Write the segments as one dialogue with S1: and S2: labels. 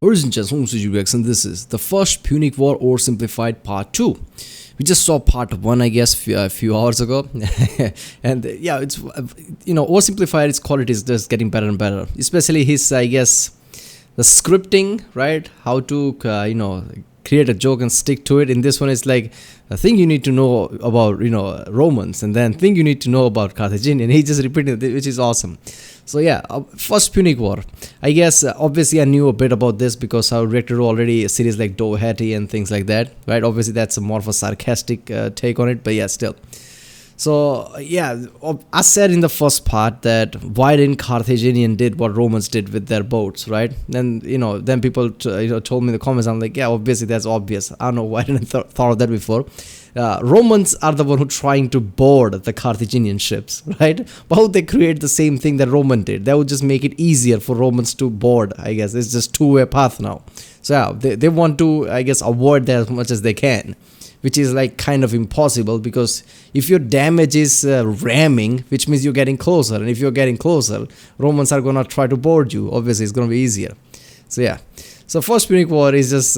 S1: Origin Chess, and this is the first Punic War Oversimplified Part 2. We just saw Part 1, I guess, a few hours ago. And yeah, it's, Oversimplified, its quality is just getting better and better. Especially his, I guess, the scripting, right? How to, create a joke and stick to it. In this one, it's like a thing you need to know about, Romans, and then thing you need to know about Carthaginian. He just repeated it, which is awesome. So yeah, first Punic War. I guess obviously I knew a bit about this because I reacted already a series like Doherty and things like that, right? Obviously that's a more of a sarcastic take on it, but yeah, still. So yeah, I said in the first part that why didn't Carthaginian did what Romans did with their boats, right? Then then people told me in the comments. I'm like, yeah, obviously that's obvious. I don't know why I didn't thought of that before. Romans are the one who trying to board the Carthaginian ships, right? Why would they create the same thing that Roman did? That would just make it easier for Romans to board. I guess it's just two-way path now. So yeah, they want to, I guess, avoid that as much as they can, which is like kind of impossible because if your damage is ramming, which means you're getting closer, and if you're getting closer, Romans are gonna try to board you. Obviously, it's gonna be easier. So yeah. So first Punic War is just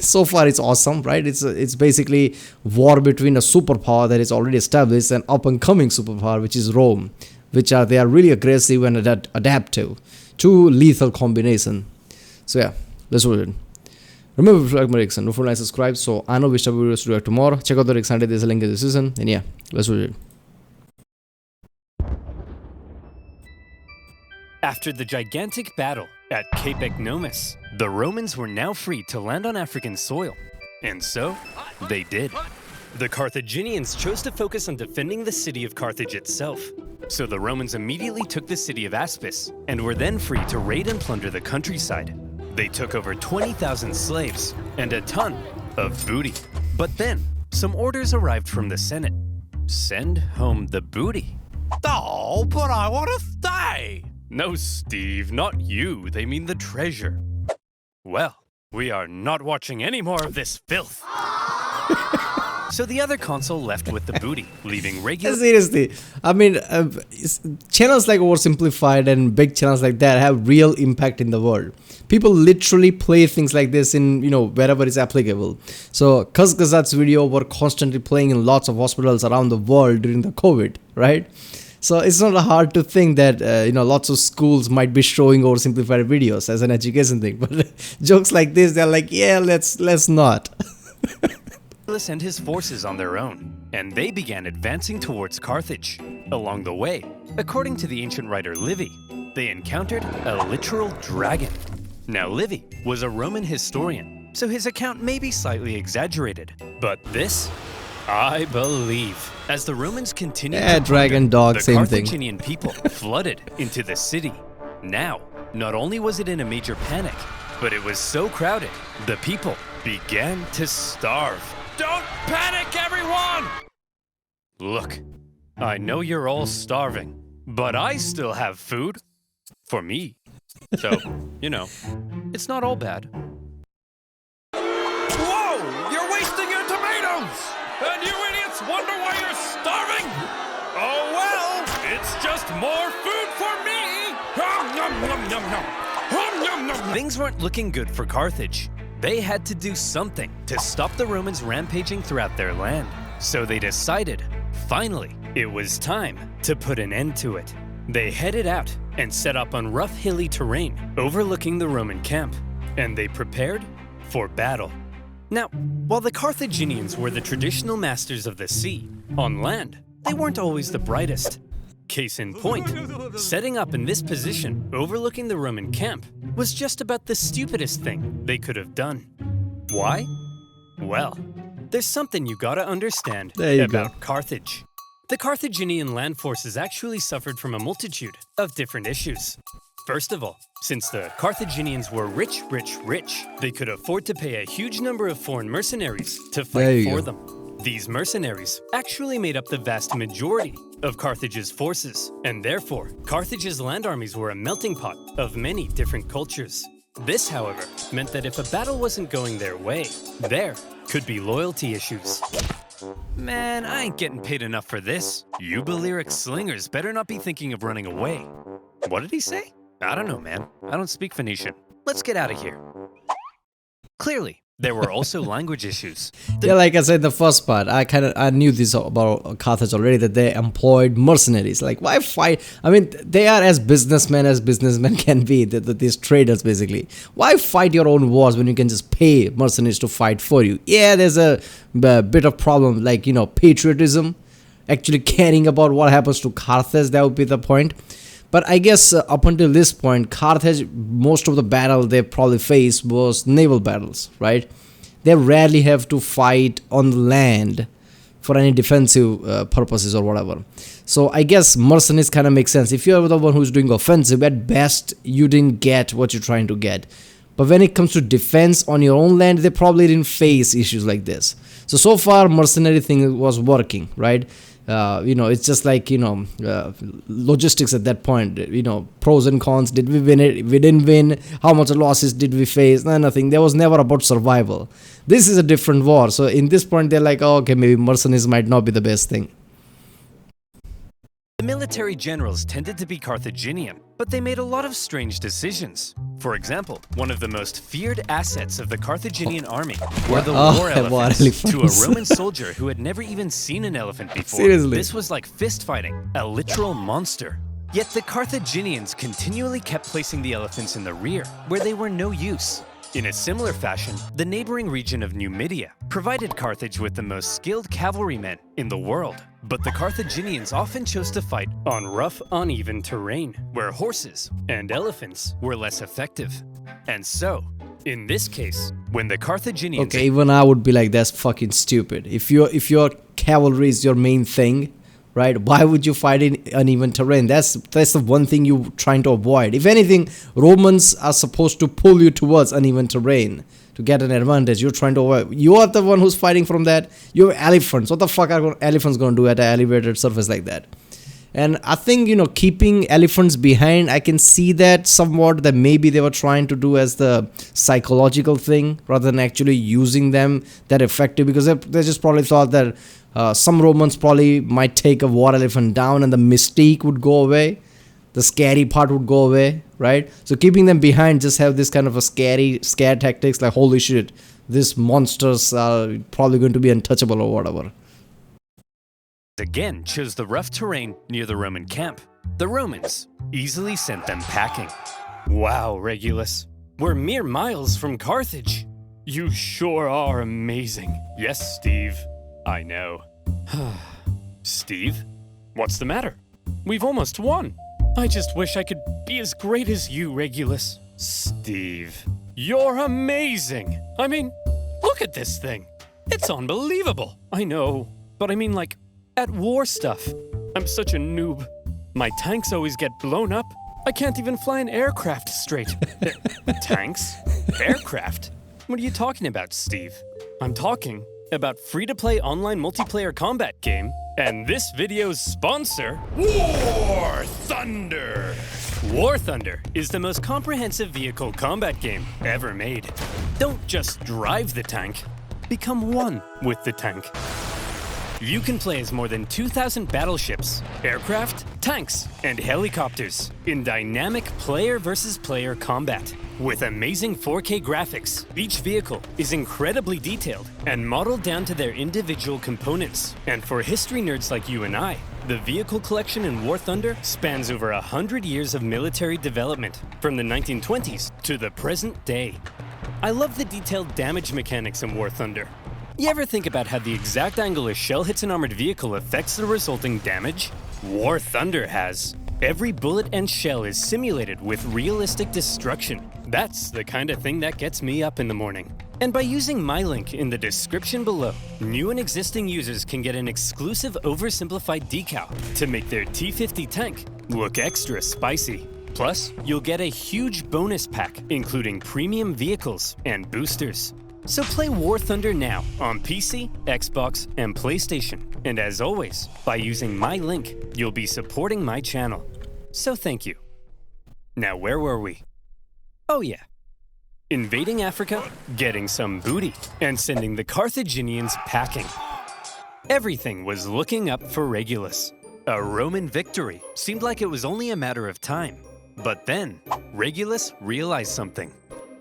S1: so far it's awesome, right? It's basically war between a superpower that is already established and up and coming superpower, which is Rome, they are really aggressive and adaptive to lethal combination. So yeah, let's do it. Remember to like my Rickson, don't forget to subscribe so I know which type of videos to do tomorrow. Check out the Rickson, there's a link in the description, and yeah, let's do it.
S2: After the gigantic battle at Cape Ecnomus, the Romans were now free to land on African soil. And so, they did. The Carthaginians chose to focus on defending the city of Carthage itself. So the Romans immediately took the city of Aspis, and were then free to raid and plunder the countryside. They took over 20,000 slaves and a ton of booty. But then, some orders arrived from the Senate. Send home the booty.
S3: Oh, but I want to stay!
S2: No, Steve, not you. They mean the treasure. Well, we are not watching any more of this filth. So the other consul left with the booty, leaving regular...
S1: Seriously, I mean, channels like Oversimplified and big channels like that have real impact in the world. People literally play things like this in, wherever it's applicable. So, Kazkazat's video were constantly playing in lots of hospitals around the world during the COVID, right? So it's not hard to think that, lots of schools might be showing Oversimplified videos as an education thing. But jokes like this, they're like, yeah, let's not.
S2: And his forces on their own, and they began advancing towards Carthage. Along the way, according to the ancient writer Livy, they encountered a literal dragon. Now Livy was a Roman historian, so his account may be slightly exaggerated, but this, I believe. As the Romans continued to
S1: dragon, dog, same thing.
S2: The Carthaginian people flooded into the city. Now, not only was it in a major panic, but it was so crowded, the people began to starve.
S3: Don't panic, everyone!
S2: Look, I know you're all starving, but I still have food. For me. So, it's not all bad.
S3: Whoa! You're wasting your tomatoes! And you idiots wonder why you're starving? Oh well, it's just more food for me! Nom, nom, nom, nom. Nom, nom, nom.
S2: Things weren't looking good for Carthage. They had to do something to stop the Romans rampaging throughout their land. So they decided, finally, it was time to put an end to it. They headed out and set up on rough hilly terrain overlooking the Roman camp, and they prepared for battle. Now, while the Carthaginians were the traditional masters of the sea, on land, they weren't always the brightest. Case in point, setting up in this position overlooking the Roman camp was just about the stupidest thing they could have done. Why? Well, there's something you gotta understand about Carthage. The Carthaginian land forces actually suffered from a multitude of different issues. First of all, since the Carthaginians were rich, they could afford to pay a huge number of foreign mercenaries to fight for them. These mercenaries actually made up the vast majority of Carthage's forces, and therefore, Carthage's land armies were a melting pot of many different cultures. This, however, meant that if a battle wasn't going their way, there could be loyalty issues. Man, I ain't getting paid enough for this. You Balearic slingers better not be thinking of running away. What did he say? I don't know, man. I don't speak Phoenician. let's get out of here. Clearly, there were also language issues.
S1: Yeah, like I said, the first part, I knew this about Carthage already, that they employed mercenaries. Like, why fight? I mean, they are as businessmen can be, these traders basically. Why fight your own wars when you can just pay mercenaries to fight for you? Yeah, there's a bit of problem, like, patriotism, actually caring about what happens to Carthage. That would be the point. But I guess up until this point, Carthage, most of the battle they probably faced was naval battles, right? They rarely have to fight on the land for any defensive purposes or whatever. So I guess mercenaries kind of make sense. If you're the one who's doing offensive, at best, you didn't get what you're trying to get. But when it comes to defense on your own land, they probably didn't face issues like this. So far, mercenary thing was working, right? It's just like, logistics at that point, pros and cons. Did we win it? We didn't win. How much losses did we face? No, nothing. There was never about survival. This is a different war. So in this point, they're like, oh, okay, maybe mercenaries might not be the best thing.
S2: The military generals tended to be Carthaginian, but they made a lot of strange decisions. For example, one of the most feared assets of the Carthaginian army were the war elephants. To a Roman soldier who had never even seen an elephant before,
S1: Seriously.
S2: This was like fist fighting, a literal monster. Yet the Carthaginians continually kept placing the elephants in the rear, where they were no use. In a similar fashion, the neighboring region of Numidia provided Carthage with the most skilled cavalrymen in the world. But the Carthaginians often chose to fight on rough, uneven terrain, where horses and elephants were less effective. And so, in this case, when the Carthaginians...
S1: Okay, even I would be like, that's fucking stupid. If your cavalry is your main thing, right? Why would you fight in uneven terrain? That's the one thing you're trying to avoid. If anything, Romans are supposed to pull you towards uneven terrain to get an advantage. You're trying to avoid. You are the one who's fighting from that. You're elephants. What the fuck are elephants going to do at an elevated surface like that? And I think, keeping elephants behind, I can see that somewhat, that maybe they were trying to do as the psychological thing rather than actually using them that effective, because they just probably thought that some Romans probably might take a war elephant down and the mystique would go away. The scary part would go away, right? So keeping them behind just have this kind of a scare tactics, like, holy shit, these monsters are probably going to be untouchable or whatever.
S2: Again chose the rough terrain near the Roman camp. The Romans easily sent them packing. Wow, Regulus, we're mere miles from Carthage.
S3: You sure are amazing.
S2: Yes, Steve, I know.
S3: Steve? What's the matter? We've almost won. I just wish I could be as great as you, Regulus.
S2: Steve.
S3: You're amazing. I mean, look at this thing. It's unbelievable. I know, but I mean, like, at war stuff. I'm such a noob. My tanks always get blown up. I can't even fly an aircraft straight.
S2: Tanks? Aircraft? What are you talking about, Steve?
S3: I'm talking about free-to-play online multiplayer combat game, and this video's sponsor,
S2: War Thunder! War Thunder is the most comprehensive vehicle combat game ever made. Don't just drive the tank, become one with the tank. You can play as more than 2,000 battleships, aircraft, tanks, and helicopters in dynamic player versus player combat. With amazing 4K graphics, each vehicle is incredibly detailed and modeled down to their individual components. And for history nerds like you and I, the vehicle collection in War Thunder spans over 100 years of military development, from the 1920s to the present day. I love the detailed damage mechanics in War Thunder. You ever think about how the exact angle a shell hits an armored vehicle affects the resulting damage? War Thunder has. Every bullet and shell is simulated with realistic destruction. That's the kind of thing that gets me up in the morning. And by using my link in the description below, new and existing users can get an exclusive OverSimplified decal to make their T50 tank look extra spicy. Plus, you'll get a huge bonus pack, including premium vehicles and boosters. So play War Thunder now on PC, Xbox, and PlayStation. And as always, by using my link, you'll be supporting my channel. So thank you. Now where were we? Oh yeah. Invading Africa, getting some booty, and sending the Carthaginians packing. Everything was looking up for Regulus. A Roman victory seemed like it was only a matter of time. But then, Regulus realized something.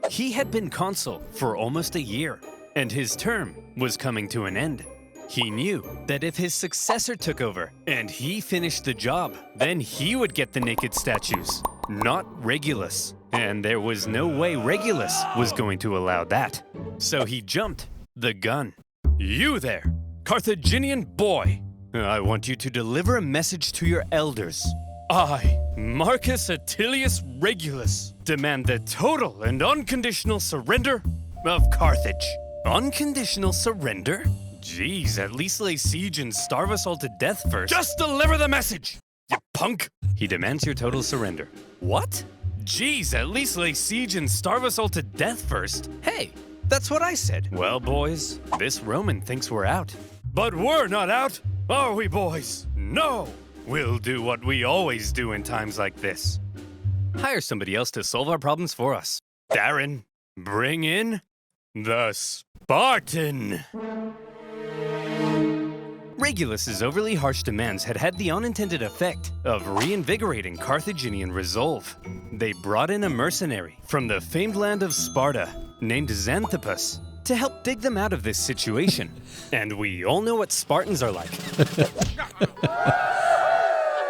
S2: He had been consul for almost a year, and his term was coming to an end. He knew that if his successor took over and he finished the job, then he would get the naked statues, not Regulus. And there was no way Regulus was going to allow that. So he jumped the gun. You there, Carthaginian boy, I want you to deliver a message to your elders. I, Marcus Attilius Regulus, demand the total and unconditional surrender of Carthage. Unconditional surrender? Jeez, at least lay siege and starve us all to death first. Just deliver the message, you punk! He demands your total surrender. What? Jeez, at least lay siege and starve us all to death first. Hey, that's what I said. Well, boys, this Roman thinks we're out. But we're not out, are we, boys? No! We'll do what we always do in times like this. Hire somebody else to solve our problems for us. Darren, bring in the Spartan! Regulus's overly harsh demands had the unintended effect of reinvigorating Carthaginian resolve. They brought in a mercenary from the famed land of Sparta named Xanthippus to help dig them out of this situation. And we all know what Spartans are like.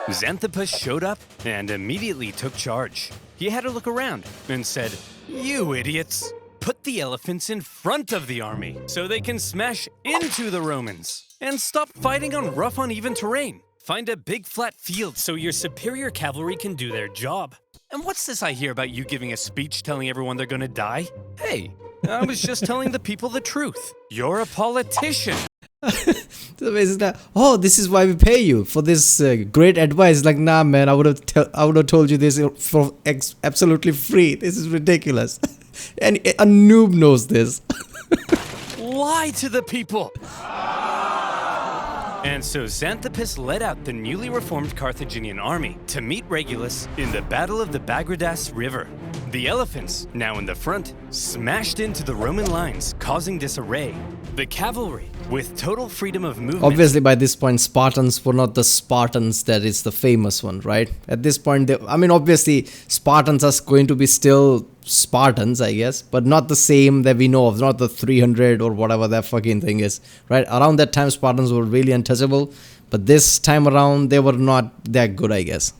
S2: Xanthippus showed up and immediately took charge. He had a look around and said, "You idiots! Put the elephants in front of the army so they can smash into the Romans. And stop fighting on rough, uneven terrain. Find a big, flat field so your superior cavalry can do their job. And what's this I hear about you giving a speech telling everyone they're gonna die? Hey, I was just telling the people the truth. You're a politician."
S1: So basically, oh, this is why we pay you for this great advice. Like, nah, man, I would have told you this for absolutely free. This is ridiculous. And a noob knows this.
S2: Lie to the people. And so Xanthippus led out the newly reformed Carthaginian army to meet Regulus in the Battle of the Bagridas River. The elephants, now in the front, smashed into the Roman lines, causing disarray. The cavalry, with total freedom of movement...
S1: Obviously, by this point, Spartans were not the Spartans that is the famous one, right? At this point, obviously, Spartans are going to be still Spartans, I guess, but not the same that we know of, not the 300 or whatever that fucking thing is, right? Around that time, Spartans were really untouchable, but this time around, they were not that good, I guess.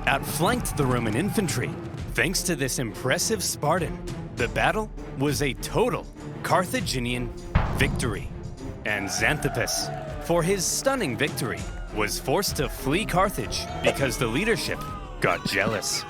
S2: Outflanked the Roman infantry. Thanks to this impressive Spartan, the battle was a total Carthaginian victory. And Xanthippus, for his stunning victory, was forced to flee Carthage because the leadership got jealous.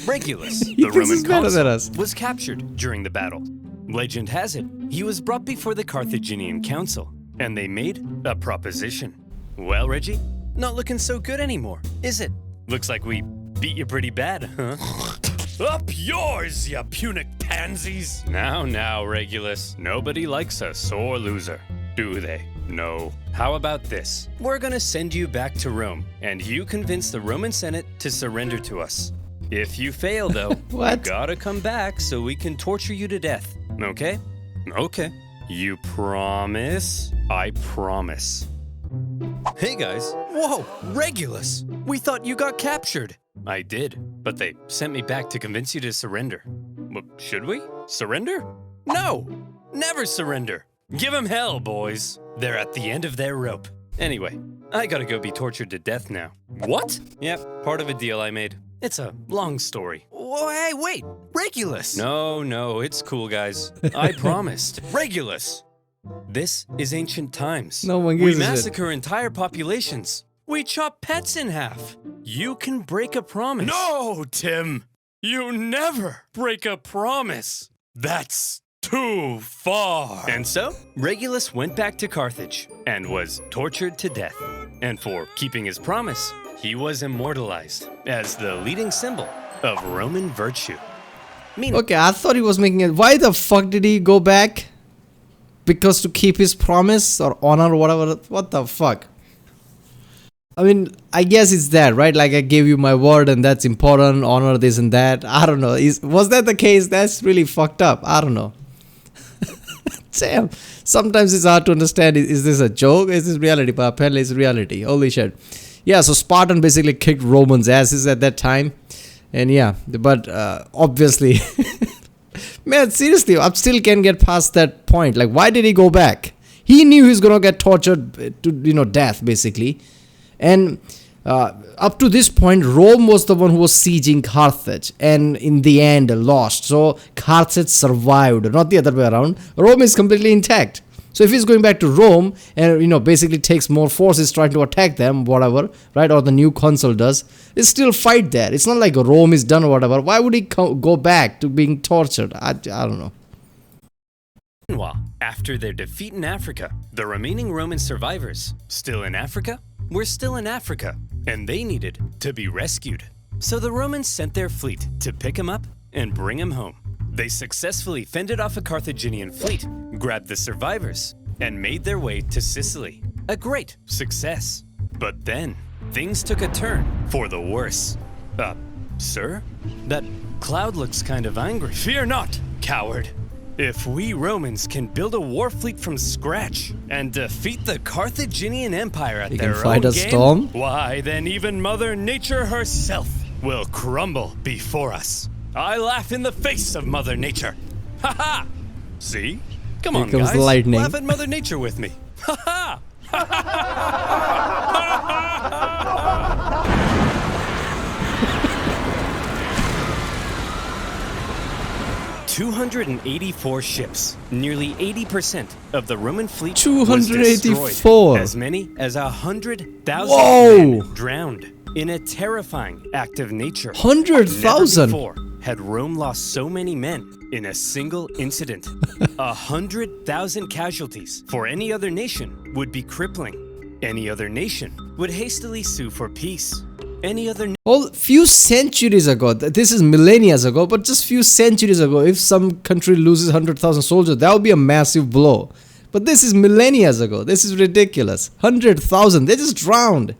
S2: Regulus, the Roman consul, was captured during the battle. Legend has it, he was brought before the Carthaginian council, and they made a proposition. Well, Reggie, not looking so good anymore, is it? Looks like we beat you pretty bad, huh? Up yours, you Punic pansies! Now, Regulus. Nobody likes a sore loser, do they? No. How about this? We're gonna send you back to Rome, and you convince the Roman Senate to surrender to us. If you fail, though, you gotta come back so we can torture you to death, okay? Okay. You promise? I promise. Hey guys. Whoa, Regulus! We thought you got captured. I did, but they sent me back to convince you to surrender. Well, should we? Surrender? No! Never surrender! Give 'em hell, boys. They're at the end of their rope. Anyway, I gotta go be tortured to death now. What? Yep, part of a deal I made. It's a long story. Oh, hey, wait! Regulus! No, it's cool, guys. I promised. Regulus! This is ancient times.
S1: No one gives
S2: We massacre entire populations. We chop pets in half. You can break a promise. No, Tim! You never break a promise. That's too far. And so, Regulus went back to Carthage and was tortured to death. And for keeping his promise, he was immortalized as the leading symbol of Roman virtue.
S1: Okay, I thought he was making it. Why the fuck did he go back? Because to keep his promise or honor or whatever. What the fuck? I mean, I guess it's that, right? Like, I gave you my word and that's important, honor this and that. I don't know. Was that the case? That's really fucked up. I don't know. Damn. Sometimes it's hard to understand. Is this a joke? Is this reality? But apparently it's reality. Holy shit. Yeah, so Spartan basically kicked Romans' asses at that time. And yeah, but obviously, Man, seriously, I still can't get past that point. Like, why did he go back? He knew he was gonna get tortured to, death, basically. And up to this point, Rome was the one who was sieging Carthage, and in the end, lost. So Carthage survived, not the other way around. Rome is completely intact. So if he's going back to Rome and basically takes more forces trying to attack them, whatever, right, or the new consul does, it's still fight there. It's not like Rome is done or whatever. Why would he go back to being tortured? I don't know.
S2: Meanwhile, after their defeat in Africa, the remaining Roman survivors, still in Africa, were still in Africa, and they needed to be rescued. So the Romans sent their fleet to pick him up and bring him home. They successfully fended off a Carthaginian fleet, grabbed the survivors, and made their way to Sicily. A great success. But then, things took a turn for the worse. Sir? That cloud looks kind of angry. Fear not, coward. If we Romans can build a war fleet from scratch and defeat the Carthaginian Empire at their own game,
S1: storm?
S2: Why, then even Mother Nature herself will crumble before us. I laugh in the face of Mother Nature. Ha ha! See? Come on,
S1: comes
S2: guys.
S1: lightning.
S2: Laugh at Mother Nature with me. Ha ha! 284 ships, nearly 80% of the Roman fleet was destroyed. As many as 100,000 men drowned in a terrifying act of nature.
S1: 100,000?
S2: Never before had Rome lost so many men in a single incident. 100,000 casualties for any other nation would be crippling. Any other nation would hastily sue for peace. Any other
S1: Well, few centuries ago, this is millennia ago, but just few centuries ago, if some country loses 100,000 soldiers, that would be a massive blow. But this is millennia ago. This is ridiculous. 100,000, they just drowned.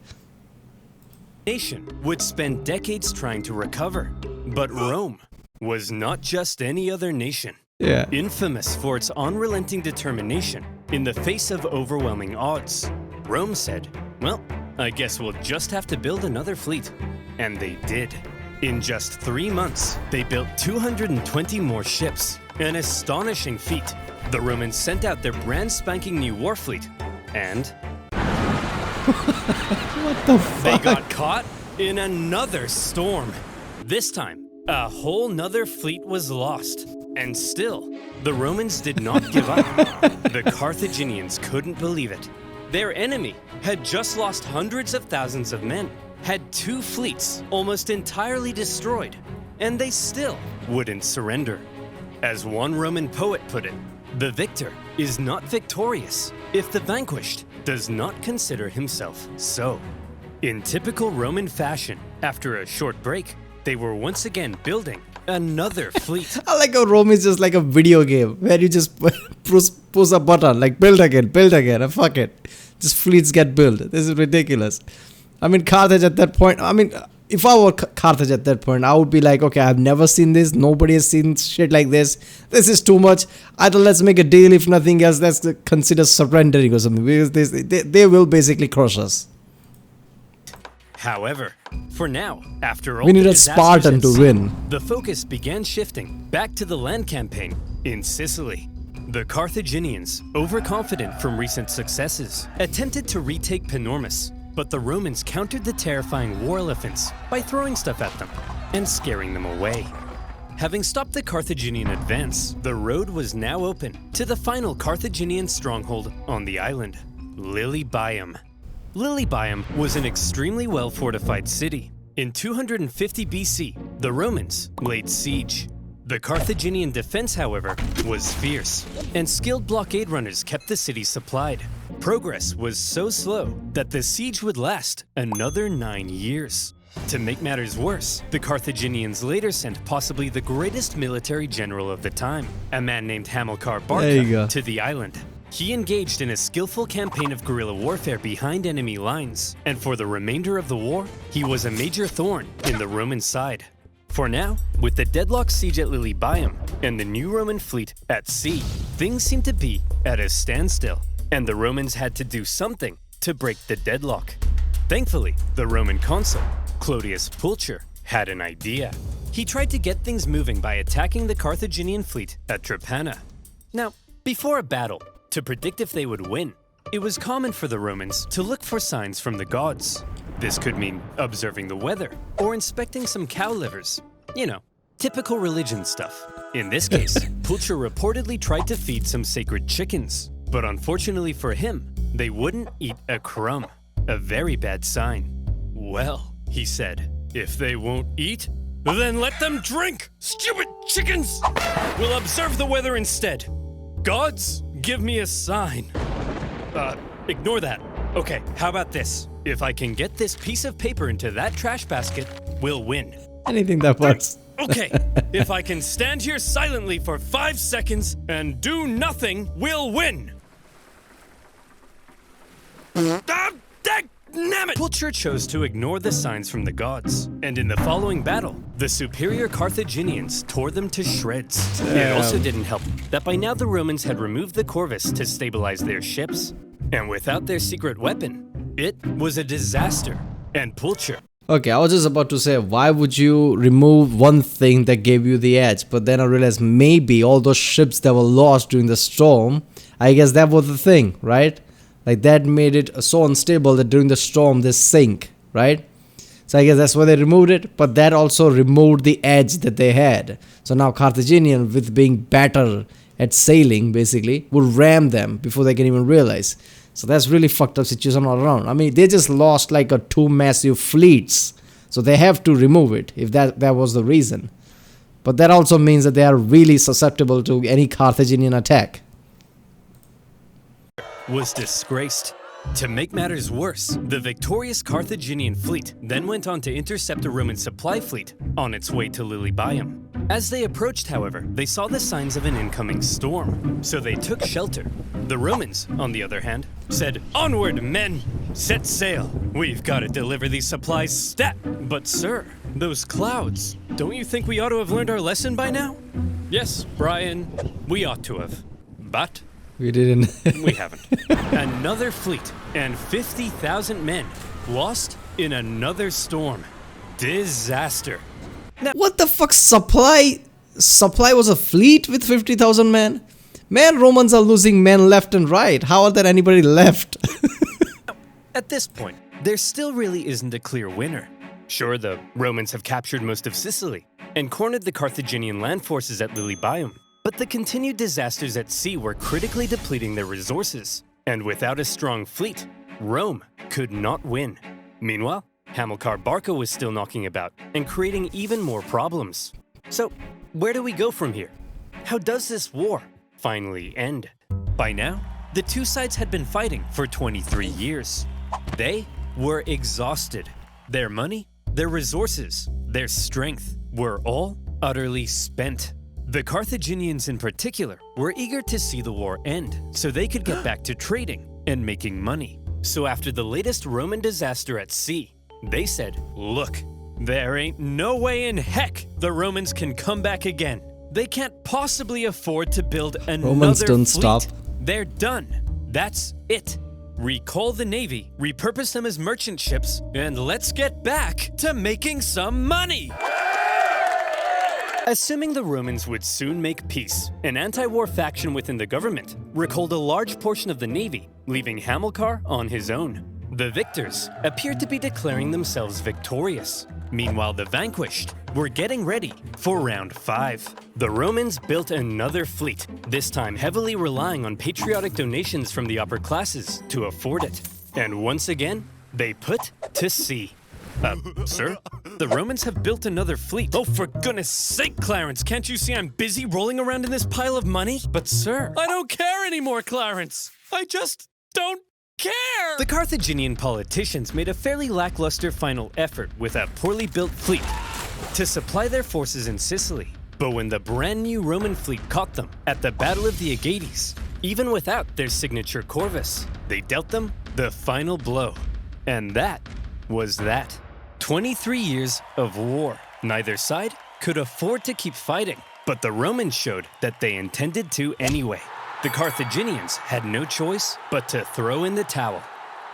S2: Nation would spend decades trying to recover. But Rome was not just any other nation.
S1: Yeah.
S2: Infamous for its unrelenting determination in the face of overwhelming odds, Rome said, well, I guess we'll just have to build another fleet. And they did. In just 3 months, they built 220 more ships. An astonishing feat. The Romans sent out their brand spanking new war fleet. And
S1: what the fuck?
S2: They got caught in another storm. This time, a whole nother fleet was lost. And still, the Romans did not give up. The Carthaginians couldn't believe it. Their enemy had just lost hundreds of thousands of men, had 2 fleets almost entirely destroyed, and they still wouldn't surrender. As one Roman poet put it, the victor is not victorious if the vanquished does not consider himself so. In typical Roman fashion, after a short break, they were once again building another fleet.
S1: I like how Rome is just like a video game where you just push a button like build again, and fuck it. Just fleets get built. This is ridiculous. I mean, Carthage at that point, if I were Carthage at that point, I would be like, okay, I've never seen this. Nobody has seen shit like this. This is too much. Either let's make a deal. If nothing else, let's consider surrendering or something. Because they will basically crush us.
S2: However, for now, after all
S1: we need a Spartan to win.
S2: The focus began shifting back to the land campaign in Sicily. The Carthaginians, overconfident from recent successes, attempted to retake Panormus, but the Romans countered the terrifying war elephants by throwing stuff at them and scaring them away. Having stopped the Carthaginian advance, the road was now open to the final Carthaginian stronghold on the island, Lilybaeum. Lilybaeum was an extremely well-fortified city. In 250 BC, the Romans laid siege. The Carthaginian defense, however, was fierce, and skilled blockade runners kept the city supplied. Progress was so slow that the siege would last another 9 years. To make matters worse, the Carthaginians later sent possibly the greatest military general of the time, a man named Hamilcar Barca, to the island. He engaged in a skillful campaign of guerrilla warfare behind enemy lines, and for the remainder of the war, he was a major thorn in the Roman side. For now, with the deadlocked siege at Lilybaeum and the new Roman fleet at sea, things seemed to be at a standstill, and the Romans had to do something to break the deadlock. Thankfully, the Roman consul, Clodius Pulcher, had an idea. he tried to get things moving by attacking the Carthaginian fleet at Drepana. Now, before a battle, to predict if they would win, it was common for the Romans to look for signs from the gods. This could mean observing the weather or inspecting some cow livers. You know, typical religion stuff. In this case, Pulcher reportedly tried to feed some sacred chickens, but unfortunately for him, they wouldn't eat a crumb. A very bad sign. Well, he said, if they won't eat, then let them drink! Stupid chickens! We'll observe the weather instead. Gods, give me a sign. Ignore that. Okay, how about this? If I can get this piece of paper into that trash basket, we'll win.
S1: Anything that works.
S2: Okay, if I can stand here silently for 5 seconds and do nothing, we'll win. Damn it! Pulcher chose to ignore the signs from the gods, and in the following battle, the superior Carthaginians tore them to shreds. It also didn't help that by now the Romans had removed the corvus to stabilize their ships, and without their secret weapon, it was a disaster. And Pulcher...
S1: Okay, I was just about to say, why would you remove one thing that gave you the edge? But then I realized maybe all those ships that were lost during the storm, I guess that was the thing, right? Like that made it so unstable that during the storm they sink, right? So I guess that's why they removed it, but that also removed the edge that they had. So now Carthaginian, with being better at sailing basically, would ram them before they can even realize. So that's really fucked up situation all around. I mean, they just lost like two massive fleets. So they have to remove it if that was the reason. But that also means that they are really susceptible to any Carthaginian attack.
S2: Was disgraced. To make matters worse, the victorious Carthaginian fleet then went on to intercept a Roman supply fleet on its way to Lilybaeum. As they approached, however, they saw the signs of an incoming storm, so they took shelter. The Romans, on the other hand, said, "Onward, men! Set sail! We've got to deliver these supplies stat!" But sir, those clouds, don't you think we ought to have learned our lesson by now? Yes, Brian, we ought to have. But...
S1: we didn't.
S2: We haven't. Another fleet and 50,000 men lost in another storm. Disaster.
S1: Now, what the fuck? Supply was a fleet with 50,000 men? Man, Romans are losing men left and right. How are there anybody left?
S2: At this point, there still really isn't a clear winner. Sure, the Romans have captured most of Sicily and cornered the Carthaginian land forces at Lilybaeum. But the continued disasters at sea were critically depleting their resources, and without a strong fleet, Rome could not win. Meanwhile, Hamilcar Barca was still knocking about and creating even more problems. So, where do we go from here? How does this war finally end? By now, the two sides had been fighting for 23 years. They were exhausted. Their money, their resources, their strength were all utterly spent. The Carthaginians in particular were eager to see the war end so they could get back to trading and making money. So after the latest Roman disaster at sea, they said, "Look, there ain't no way in heck the Romans can come back again. They can't possibly afford to build another
S1: Romans don't
S2: fleet.
S1: stop.
S2: They're done. That's it. Recall the navy, repurpose them as merchant ships, and let's get back to making some money." Assuming the Romans would soon make peace, an anti-war faction within the government recalled a large portion of the navy, leaving Hamilcar on his own. The victors appeared to be declaring themselves victorious. Meanwhile, the vanquished were getting ready for round 5. The Romans built another fleet, this time heavily relying on patriotic donations from the upper classes to afford it. And once again, they put to sea. Sir? The Romans have built another fleet. Oh, for goodness sake, Clarence, can't you see I'm busy rolling around in this pile of money? But sir, I don't care anymore, Clarence. I just don't care. The Carthaginian politicians made a fairly lackluster final effort with a poorly built fleet to supply their forces in Sicily. But when the brand new Roman fleet caught them at the Battle of the Aegates, even without their signature corvus, they dealt them the final blow. And that was that. 23 years of war. Neither side could afford to keep fighting, but the Romans showed that they intended to anyway. The Carthaginians had no choice but to throw in the towel.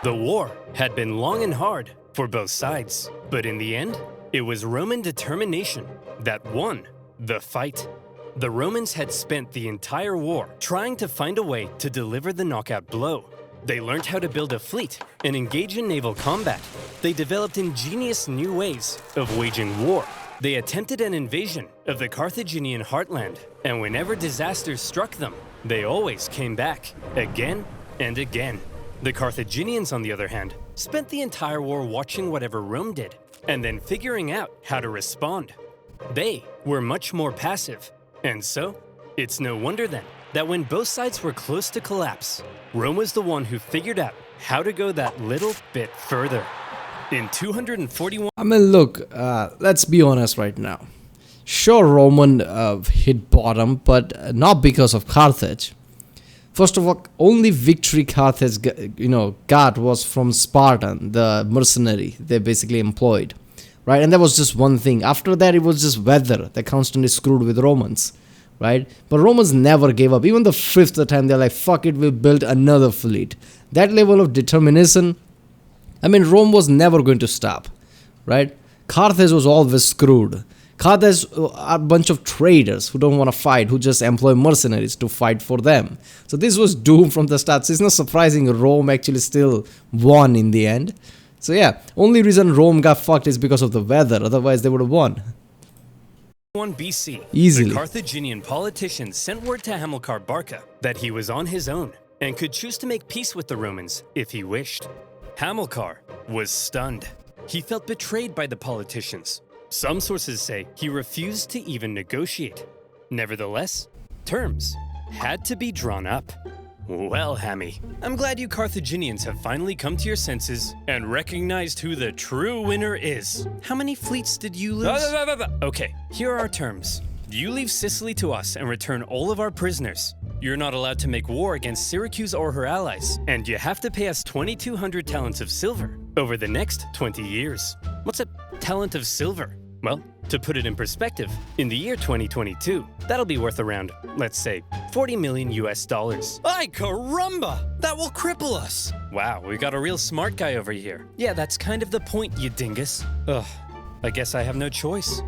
S2: The war had been long and hard for both sides, but in the end, It was Roman determination that won the fight. The Romans had spent the entire war trying to find a way to deliver the knockout blow. They learned how to build a fleet and engage in naval combat. They developed ingenious new ways of waging war. They attempted an invasion of the Carthaginian heartland, and whenever disasters struck them, they always came back, again and again. The Carthaginians, on the other hand, spent the entire war watching whatever Rome did, and then figuring out how to respond. They were much more passive, and so, it's no wonder then that when both sides were close to collapse, Rome was the one who figured out how to go that little bit further. In 241...
S1: I mean, look, let's be honest right now. Sure, Roman hit bottom, but not because of Carthage. First of all, only victory Carthage got was from Spartan, the mercenary they basically employed. Right, and that was just one thing. After that, it was just weather that constantly screwed with Romans, right? But Romans never gave up. Even the fifth time, they're like, fuck it, we'll build another fleet. That level of determination, I mean, Rome was never going to stop, right? Carthage was always screwed. Carthage are a bunch of traders who don't want to fight, who just employ mercenaries to fight for them. So this was doomed from the start. So it's not surprising Rome actually still won in the end. So yeah, only reason Rome got fucked is because of the weather, otherwise they would have won.
S2: 1 BC,
S1: Easily.
S2: The Carthaginian politicians sent word to Hamilcar Barca that he was on his own and could choose to make peace with the Romans if he wished. Hamilcar was stunned. He felt betrayed by the politicians. Some sources say he refused to even negotiate. Nevertheless, terms had to be drawn up. Well, Hammy, I'm glad you Carthaginians have finally come to your senses and recognized who the true winner is. How many fleets did you lose? Okay, here are our terms. You leave Sicily to us and return all of our prisoners. You're not allowed to make war against Syracuse or her allies, and you have to pay us 2,200 talents of silver over the next 20 years. What's a talent of silver? Well, to put it in perspective, in the year 2022, that'll be worth around, let's say, 40 million US dollars.
S3: Ay caramba! That will cripple us!
S2: Wow, we got a real smart guy over here. Yeah, that's kind of the point, you dingus. Ugh, I guess I have no choice.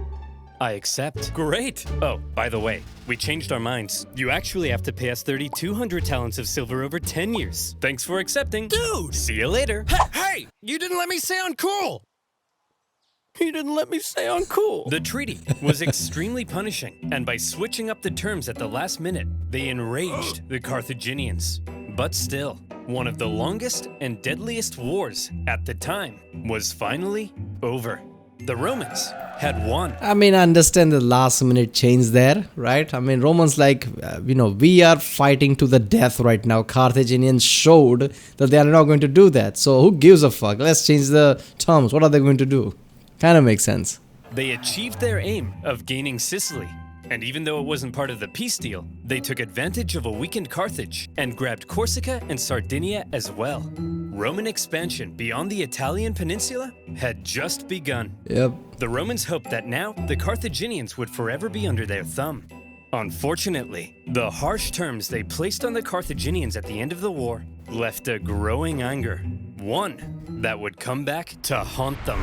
S2: I accept.
S3: Great!
S2: Oh, by the way, we changed our minds. You actually have to pay us 3,200 talents of silver over 10 years. Thanks for accepting.
S3: Dude!
S2: See you later.
S3: Hey! You didn't let me say uncool! You didn't let me say uncool!
S2: The treaty was extremely punishing, and by switching up the terms at the last minute, they enraged the Carthaginians. But still, one of the longest and deadliest wars at the time was finally over. The Romans had won.
S1: I mean, I understand the last minute change there, right? I mean, Romans like, we are fighting to the death right now. Carthaginians showed that they are not going to do that. So who gives a fuck? Let's change the terms. What are they going to do? Kind of makes sense.
S2: They achieved their aim of gaining Sicily. And even though it wasn't part of the peace deal, they took advantage of a weakened Carthage and grabbed Corsica and Sardinia as well. Roman expansion beyond the Italian peninsula had just begun.
S1: Yep.
S2: The Romans hoped that now the Carthaginians would forever be under their thumb. Unfortunately, the harsh terms they placed on the Carthaginians at the end of the war left a growing anger, one that would come back to haunt them.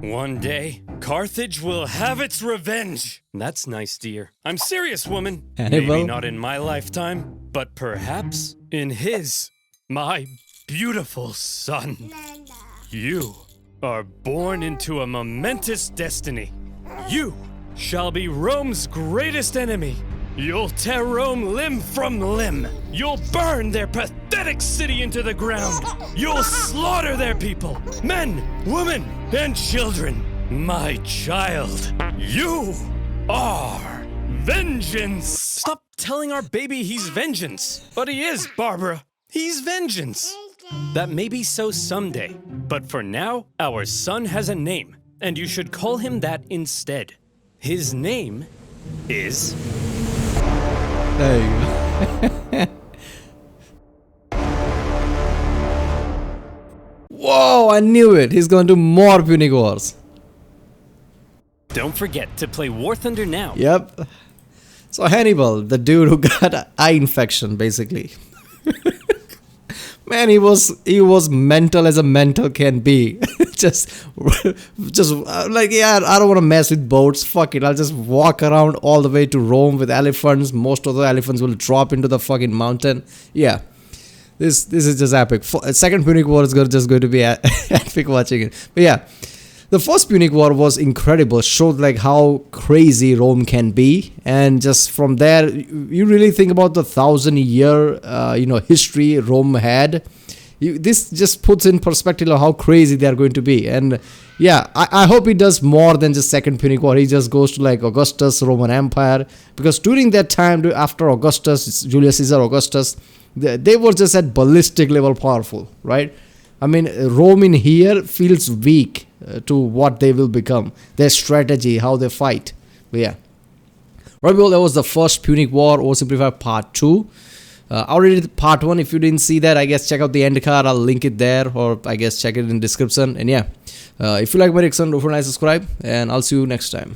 S2: One day, Carthage will have its revenge. That's nice, dear. I'm serious, woman.
S1: Hannibal?
S2: Maybe not in my lifetime, but perhaps in his, my beautiful son. You are born into a momentous destiny. You shall be Rome's greatest enemy. You'll tear Rome limb from limb. You'll burn their pathetic city into the ground. You'll slaughter their people, men, women, and children. My child, you are vengeance. Stop telling our baby he's vengeance. But he is, Barbara. He's vengeance. That may be so someday, but for now, our son has a name, and you should call him that instead. His name is...
S1: There you go. Whoa, I knew it. He's going to do more Punic Wars.
S2: Don't forget to play War Thunder now.
S1: Yep. So Hannibal, the dude who got eye infection, basically. Man, he was mental as a mental can be. just like, yeah, I don't want to mess with boats. Fuck it, I'll just walk around all the way to Rome with elephants. Most of the elephants will drop into the fucking mountain. Yeah, this is just epic. Second Punic War is just going to be epic watching it. But yeah, the first Punic War was incredible. Showed like how crazy Rome can be, and just from there, you really think about the 1,000-year, history Rome had. This just puts in perspective of how crazy they are going to be. And yeah, I hope he does more than just Second Punic War. He just goes to like Augustus, Roman Empire, because during that time, after Augustus, Julius Caesar, Augustus, they were just at ballistic level powerful, right? I mean, Rome in here feels weak to what they will become. Their strategy, how they fight. But yeah. Right, well, that was the first Punic War, Oversimplified Part 2. I already did Part 1. If you didn't see that, I guess check out the end card. I'll link it there, or I guess check it in the description. And yeah, if you like my reaction, don't forget to subscribe, and I'll see you next time.